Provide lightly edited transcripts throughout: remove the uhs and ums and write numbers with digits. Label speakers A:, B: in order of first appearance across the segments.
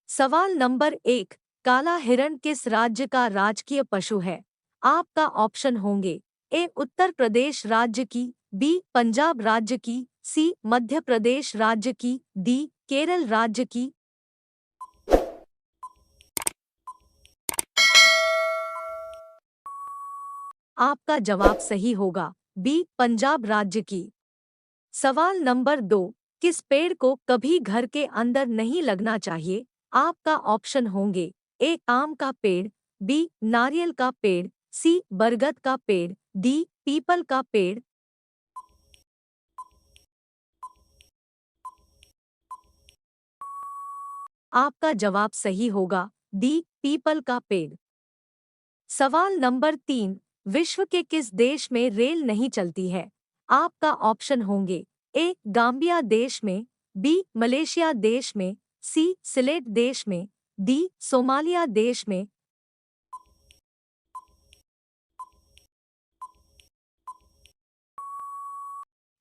A: सवाल नंबर 1। काला हिरण किस राज्य का राजकीय पशु है? आपका ऑप्शन होंगे। ए उत्तर प्रदेश राज्य की, बी पंजाब राज्य की, सी मध्य प्रदेश राज्य की, डी केरल राज्य की। आपका जवाब सही होगा, बी पंजाब राज्य की। सवाल नंबर 2। किस पेड़ को कभी घर के अंदर नहीं लगना चाहिए? आपका ऑप्शन होंगे। ए आम का पेड़, बी नारियल का पेड़, सी बरगद का पेड़, डी पीपल का पेड़। आपका जवाब सही होगा, डी पीपल का पेड़। सवाल नंबर 3। विश्व के किस देश में रेल नहीं चलती है? आपका ऑप्शन होंगे। ए गाम्बिया देश में, बी मलेशिया देश में, सी सिलेट देश में, डी सोमालिया देश में।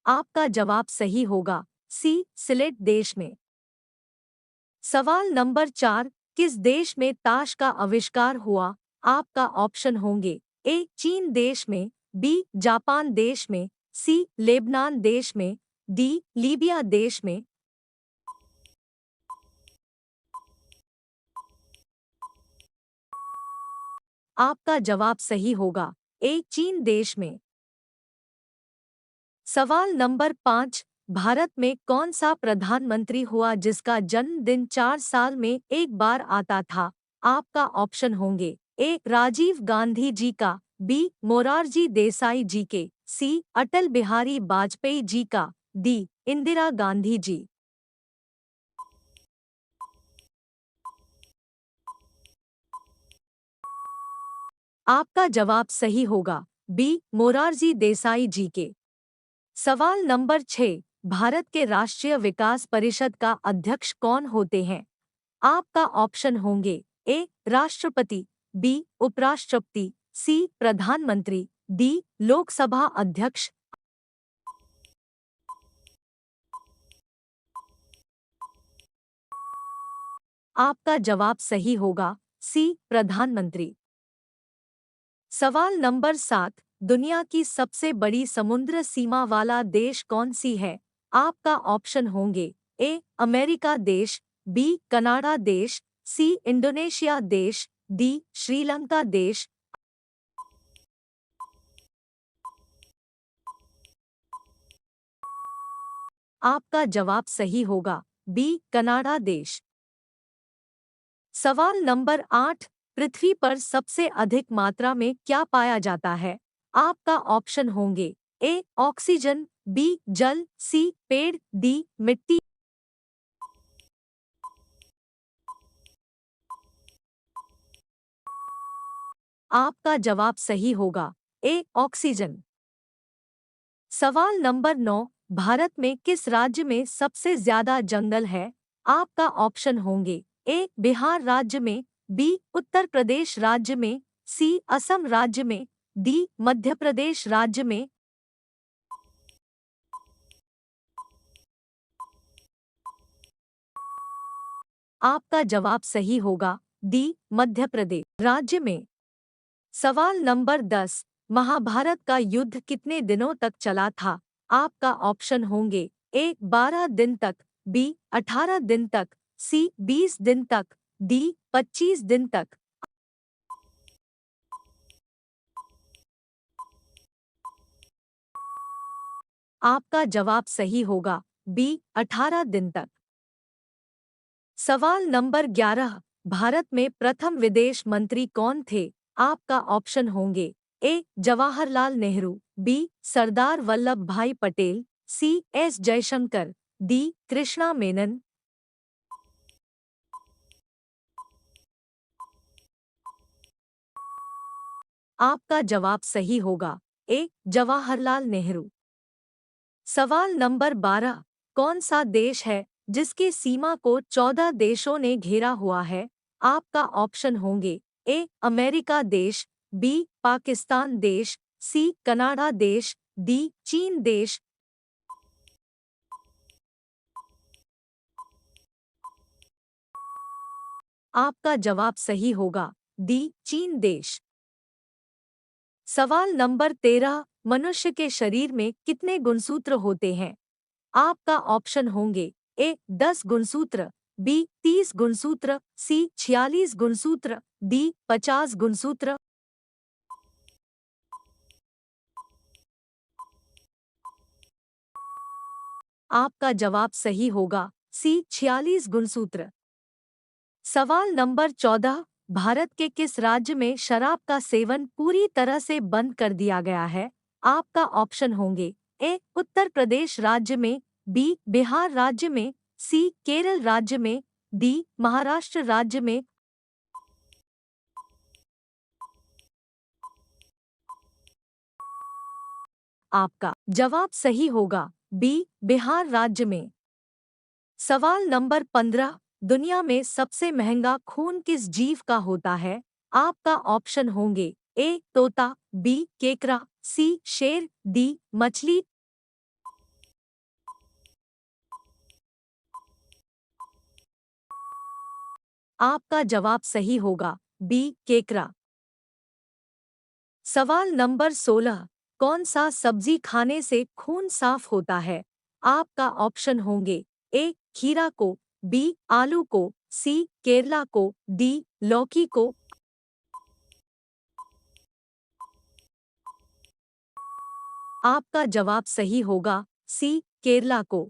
A: आपका जवाब सही होगा, सी सिलेट देश में। सवाल नंबर 4। किस देश में ताश का आविष्कार हुआ? आपका ऑप्शन होंगे। ए चीन देश में, बी जापान देश में, सी लेबनान देश में, डी लीबिया देश में। आपका जवाब सही होगा, ए चीन देश में। सवाल नंबर 5। भारत में कौन सा प्रधानमंत्री हुआ जिसका जन्मदिन 4 साल में एक बार आता था? आपका ऑप्शन होंगे। ए राजीव गांधी जी का, बी मोरारजी देसाई जी के, सी अटल बिहारी वाजपेयी जी का, डी इंदिरा गांधी जी। आपका जवाब सही होगा, बी मोरारजी देसाई जी के। सवाल नंबर 6। भारत के राष्ट्रीय विकास परिषद का अध्यक्ष कौन होते हैं? आपका ऑप्शन होंगे। ए राष्ट्रपति, बी उपराष्ट्रपति, सी प्रधानमंत्री, डी लोकसभा अध्यक्ष। आपका जवाब सही होगा, सी प्रधानमंत्री। सवाल नंबर 7। दुनिया की सबसे बड़ी समुद्र सीमा वाला देश कौन सी है? आपका ऑप्शन होंगे। ए अमेरिका देश, बी कनाडा देश, सी इंडोनेशिया देश, डी श्रीलंका देश। आपका जवाब सही होगा, बी कनाडा देश। सवाल नंबर 8। पृथ्वी पर सबसे अधिक मात्रा में क्या पाया जाता है? आपका ऑप्शन होंगे। ए ऑक्सीजन, बी जल, सी पेड़, डी मिट्टी। आपका जवाब सही होगा, ए ऑक्सीजन। सवाल नंबर 9। भारत में किस राज्य में सबसे ज्यादा जंगल है? आपका ऑप्शन होंगे। ए बिहार राज्य में, बी उत्तर प्रदेश राज्य में, सी असम राज्य में, डी मध्य प्रदेश राज्य में। आपका जवाब सही होगा, डी मध्य प्रदेश राज्य में। सवाल नंबर 10। महाभारत का युद्ध कितने दिनों तक चला था? आपका ऑप्शन होंगे। ए 12 दिन तक, बी 18 दिन तक, सी 20 दिन तक, डी 25 दिन तक। आपका जवाब सही होगा, बी 18 दिन तक। सवाल नंबर 11। भारत में प्रथम विदेश मंत्री कौन थे? आपका ऑप्शन होंगे। A Jawaharlal Nehru, B Sardar Vallabh Bhai Patel, C S Jaishankar, D Krishna Menon. आपका जवाब सही होगा, ए जवाहरलाल नेहरू। सवाल नंबर 12। कौन सा देश है जिसकी सीमा को 14 देशों ने घेरा हुआ है? आपका ऑप्शन होंगे। ए अमेरिका देश, बी पाकिस्तान देश, सी कनाडा देश, डी चीन देश। आपका जवाब सही होगा डी चीन देश। सवाल नंबर 13, मनुष्य के शरीर में कितने गुणसूत्र होते हैं? आपका ऑप्शन होंगे ए 10 गुणसूत्र, बी 30 गुणसूत्र, सी 46 गुणसूत्र, डी 50 गुणसूत्र। आपका जवाब सही होगा सी 46 गुणसूत्र। सवाल नंबर 14, भारत के किस राज्य में शराब का सेवन पूरी तरह से बंद कर दिया गया है? आपका ऑप्शन होंगे ए उत्तर प्रदेश राज्य में, बी बिहार राज्य में, सी केरल राज्य में, डी महाराष्ट्र राज्य में। आपका जवाब सही होगा बी बिहार राज्य में। सवाल नंबर 15, दुनिया में सबसे महंगा खून किस जीव का होता है? आपका ऑप्शन होंगे ए तोता, बी केकड़ा, सी शेर, डी मछली। आपका जवाब सही होगा बी केकड़ा। सवाल नंबर 16, कौन सा सब्जी खाने से खून साफ होता है? आपका ऑप्शन होंगे ए खीरा को, बी आलू को, सी केरला को, डी लौकी को। आपका जवाब सही होगा सी केरला को।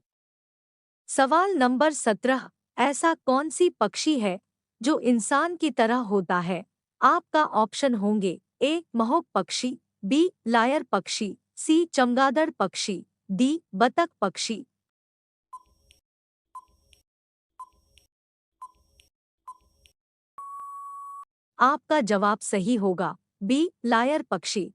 A: सवाल नंबर 17, ऐसा कौन सी पक्षी है जो इंसान की तरह होता है? आपका ऑप्शन होंगे ए महोक पक्षी, बी लायर पक्षी, सी चमगादड़ पक्षी, डी बतख पक्षी। आपका जवाब सही होगा बी लायर पक्षी।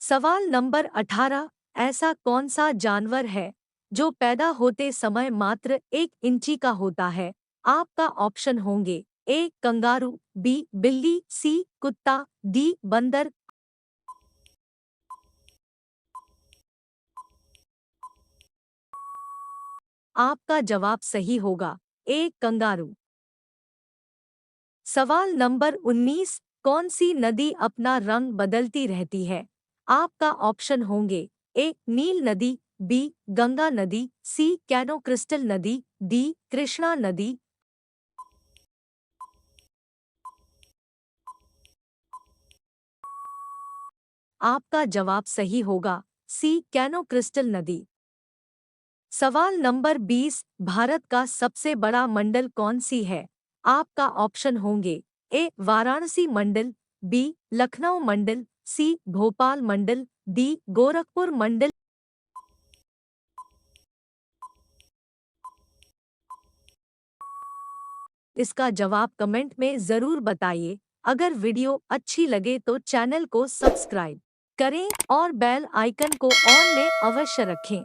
A: सवाल नंबर 18, ऐसा कौन सा जानवर है जो पैदा होते समय मात्र 1 इंची का होता है? आपका ऑप्शन होंगे ए कंगारू, बी बिल्ली, सी कुत्ता, डी बंदर। आपका जवाब सही होगा ए कंगारू। सवाल नंबर 19, कौन सी नदी अपना रंग बदलती रहती है? आपका ऑप्शन होंगे ए नील नदी, बी गंगा नदी, सी कैनो क्रिस्टल नदी, डी कृष्णा नदी। आपका जवाब सही होगा सी कैनो क्रिस्टल नदी। सवाल नंबर 20, भारत का सबसे बड़ा मंडल कौन सी है? आपका ऑप्शन होंगे ए वाराणसी मंडल, बी लखनऊ मंडल, सी भोपाल मंडल, डी गोरखपुर मंडल। इसका जवाब कमेंट में ज़रूर बताइए। अगर वीडियो अच्छी लगे तो चैनल को सब्सक्राइब करें और बेल आइकन को ऑन में अवश्य रखें।